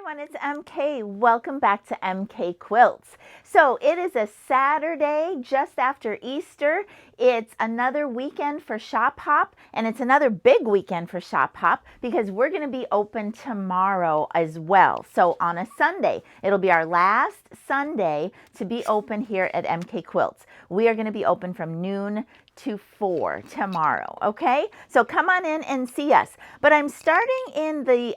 everyone, it's MK. Welcome back to MK Quilts. So it is a Saturday just after Easter. It's another weekend for Shop Hop, and it's another big weekend for Shop Hop because we're going to be open tomorrow as well. So on a Sunday, it'll be our last Sunday to be open here at MK Quilts. We are going to be open from noon to 4 tomorrow. Okay, so come on in and see us. But I'm starting in the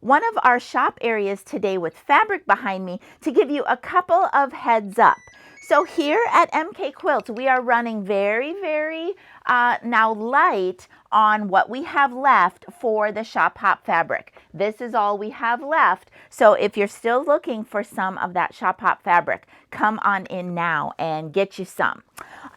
one of our shop areas today with fabric behind me to give you a couple of heads up. So here at MK Quilts, we are running very now light on what we have left for the Shop Hop fabric. This is all we have left. So if you're still looking for some of that Shop Hop fabric, come on in now and get you some.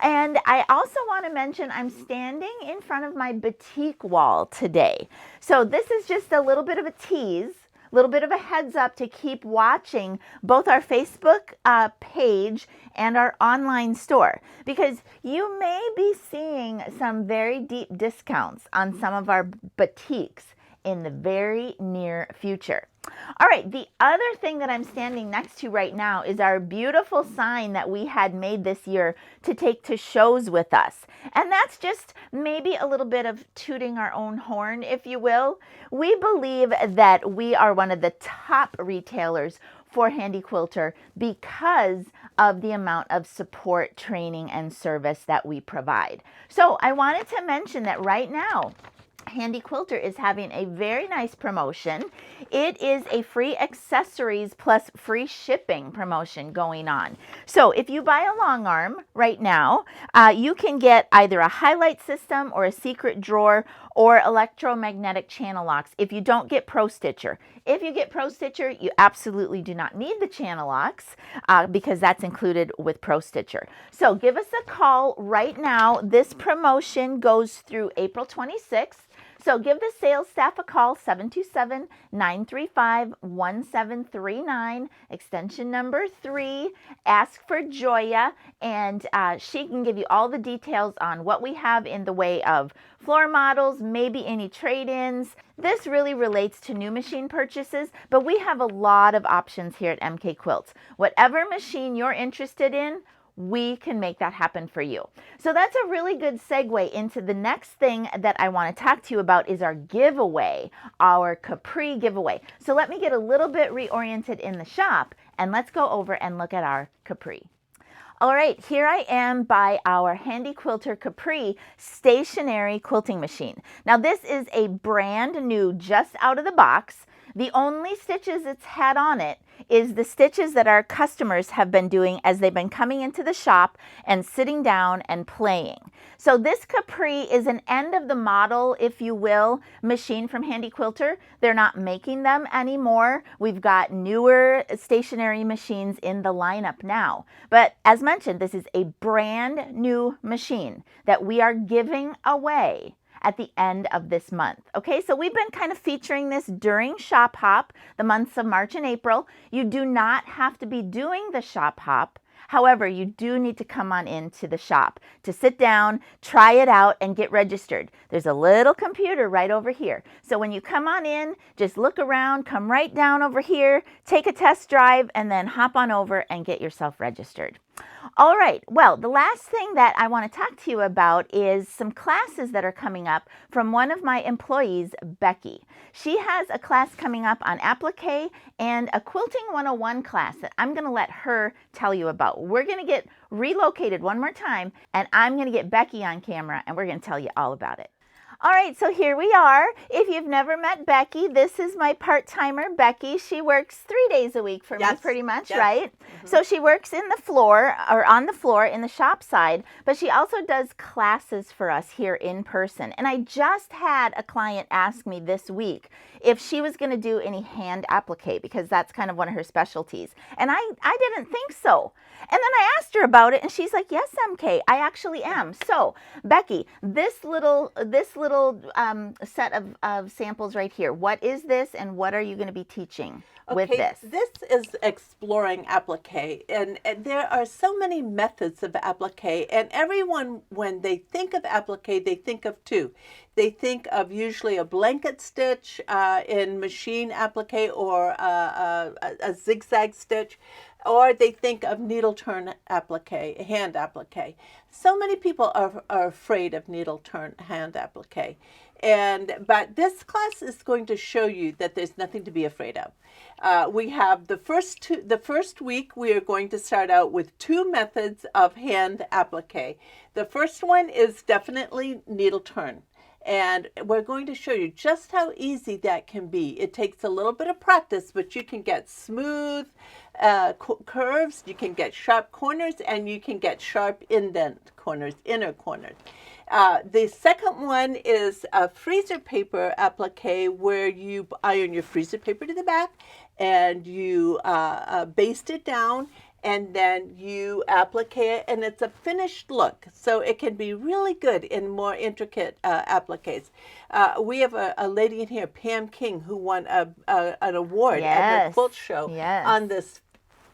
And I also want to mention I'm standing in front of my batik wall today. So this is just a little bit of a tease, a little bit of a heads up to keep watching both our Facebook page and our online store, because you may be seeing some very deep discounts on some of our batiks in the very near future. All right, the other thing that I'm standing next to right now is our beautiful sign that we had made this year to take to shows with us. And that's just maybe a little bit of tooting our own horn, if you will. We believe that we are one of the top retailers for Handy Quilter because of the amount of support, training, and service that we provide. So I wanted to mention that right now, Handy Quilter is having a very nice promotion. It is a free accessories plus free shipping promotion going on. So if you buy a long arm right now, you can get either a highlight system or a secret drawer or electromagnetic channel locks if you don't get Pro Stitcher. If you get Pro Stitcher, you absolutely do not need the channel locks because that's included with Pro Stitcher. So give us a call right now. This promotion goes through April 26th. So give the sales staff a call, 727-935-1739, extension number 3. Ask for Joya, and she can give you all the details on what we have in the way of floor models, maybe any trade-ins. This really relates to new machine purchases, but we have a lot of options here at MK Quilts. Whatever machine you're interested in, we can make that happen for you. So that's a really good segue into the next thing that I want to talk to you about is our giveaway, our Capri giveaway. So let me get a little bit reoriented in the shop and let's go over and look at our Capri. All right, here I am by our Handy Quilter Capri stationary quilting machine. Now this is a brand new, just out of the box. The only stitches it's had on it is the stitches that our customers have been doing as they've been coming into the shop and sitting down and playing. So this Capri is an end of the model, if you will, machine from Handy Quilter. They're not making them anymore. We've got newer stationary machines in the lineup now. But as mentioned, this is a brand new machine that we are giving away at the end of this month. Okay, so we've been kind of featuring this during Shop Hop, the months of March and April. You do not have to be doing the Shop Hop. However, you do need to come on into the shop to sit down, try it out, and get registered. There's a little computer right over here. So when you come on in, just look around, come right down over here, take a test drive, and then hop on over and get yourself registered. All right, well, the last thing that I want to talk to you about is some classes that are coming up from one of my employees, Becky. She has a class coming up on applique and a Quilting 101 class that I'm going to let her tell you about. We're going to get relocated one more time, and I'm going to get Becky on camera, and we're going to tell you all about it. All right, so here we are. If you've never met Becky, this is my part-timer, Becky. She works 3 days a week for me, pretty much, right? Mm-hmm. So she works in the floor, or on the floor in the shop side, but she also does classes for us here in person. And I just had a client ask me this week if she was going to do any hand applique, because that's kind of one of her specialties. And I didn't think so. And then I asked her about it, and she's like, yes, MK, I actually am. So, Becky, this little little set of samples right here. What is this, and what are you going to be teaching with this? This is exploring applique, and there are so many methods of applique, and everyone, when they think of applique, they think of two. They think of usually a blanket stitch in machine applique, or a zigzag stitch, or they think of needle turn applique, hand applique. So many people are afraid of needle turn hand applique. But this class is going to show you that there's nothing to be afraid of. We have the first week, we are going to start out with 2 methods of hand applique. The first one is definitely needle turn. And we're going to show you just how easy that can be. It takes a little bit of practice, but you can get smooth curves, you can get sharp corners, and you can get sharp indent corners, inner corners. The second one is a freezer paper applique, where you iron your freezer paper to the back and you baste it down, and then you applique it, and it's a finished look. So it can be really good in more intricate appliques. We have a lady in here, Pam King, who won an award at her quilt show on this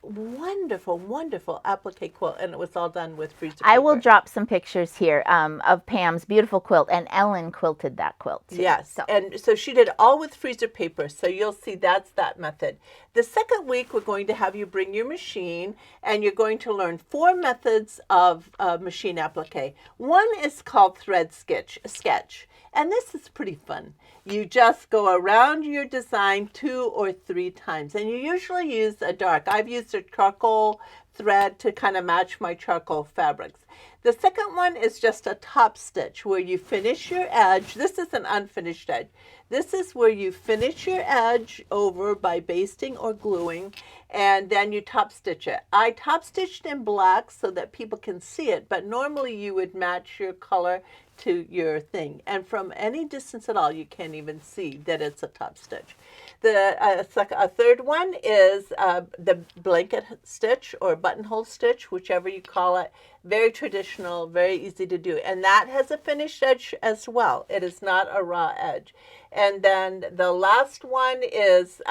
wonderful applique quilt, and it was all done with freezer paper. I will drop some pictures here of Pam's beautiful quilt, and Ellen quilted that quilt too. Yes, and so she did all with freezer paper, so you'll see that's that method. The second week, we're going to have you bring your machine, and you're going to learn 4 methods of machine applique. One is called thread sketch, and this is pretty fun. You just go around your design 2 or 3 times, and you usually use a dark. I've used a charcoal thread to kind of match my charcoal fabrics. The second one is just a top stitch, where you finish your edge. This is an unfinished edge. This is where you finish your edge over by basting or gluing, and then you top stitch it. I top stitched in black so that people can see it, but normally you would match your color to your thing. And from any distance at all, you can't even see that it's a top stitch. A third one is the blanket stitch or buttonhole stitch, whichever you call it. Very traditional, very easy to do. And that has a finished edge as well. It is not a raw edge. And then the last one is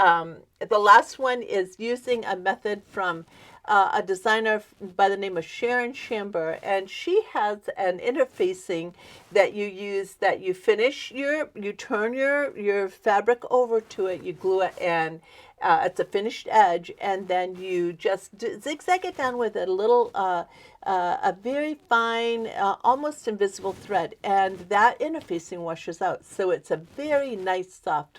using a method from a designer by the name of Sharon Chamber, and she has an interfacing that you use, that you finish you turn your fabric over to it, you glue it, and it's a finished edge, and then you just zigzag it down with a little a very fine, almost invisible thread, and that interfacing washes out, so it's a very nice soft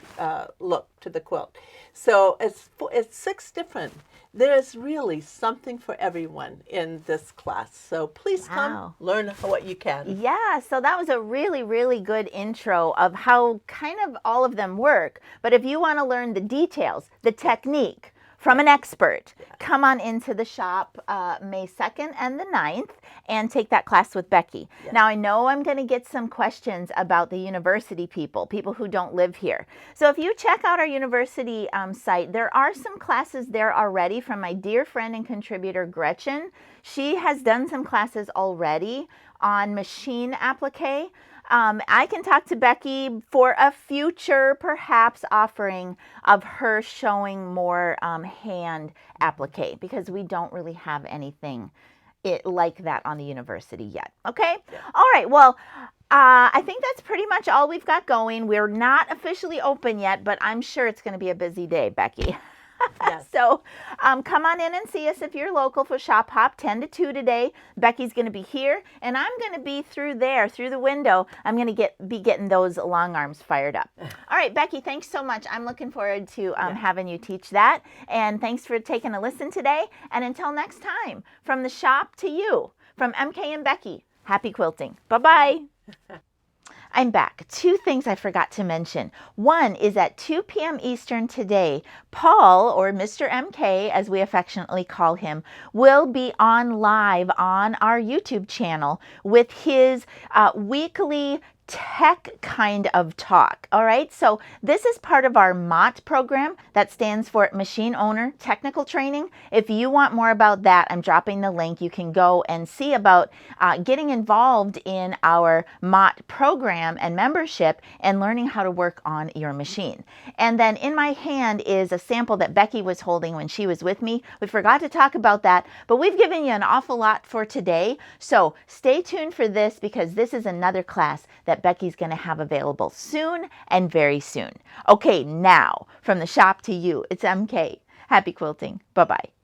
look to the quilt. So it's 6 different. There is really something for everyone in this class. So please come learn what you can. Yeah, so that was a really, really good intro of how kind of all of them work. But if you want to learn the details, the technique from an expert, come on into the shop May 2nd and the 9th and take that class with Becky. Now, I know I'm going to get some questions about the university people who don't live here. So if you check out our university site, there are some classes there already from my dear friend and contributor, Gretchen. She has done some classes already on machine applique. I can talk to Becky for a future, perhaps, offering of her showing more hand applique, because we don't really have anything like that on the university yet. Okay? All right. Well, I think that's pretty much all we've got going. We're not officially open yet, but I'm sure it's going to be a busy day, Becky. So come on in and see us if you're local for Shop Hop 10 to 2 today. Becky's going to be here, and I'm going to be through the window. I'm going to be getting those long arms fired up. All right, Becky, thanks so much. I'm looking forward to having you teach that. And thanks for taking a listen today. And until next time, from the shop to you, from MK and Becky, happy quilting. Bye-bye. I'm back. 2 things I forgot to mention. One is at 2 p.m. Eastern today, Paul, or Mr. MK, as we affectionately call him, will be on live on our YouTube channel with his weekly tech kind of talk. All right, so this is part of our MOTT program that stands for Machine Owner Technical Training. If you want more about that, I'm dropping the link. You can go and see about getting involved in our MOTT program and membership and learning how to work on your machine. And then in my hand is a sample that Becky was holding when she was with me. We forgot to talk about that, but we've given you an awful lot for today. So stay tuned for this, because this is another class that Becky's going to have available soon and very soon. Okay, now from the shop to you, it's MK. Happy quilting. Bye-bye.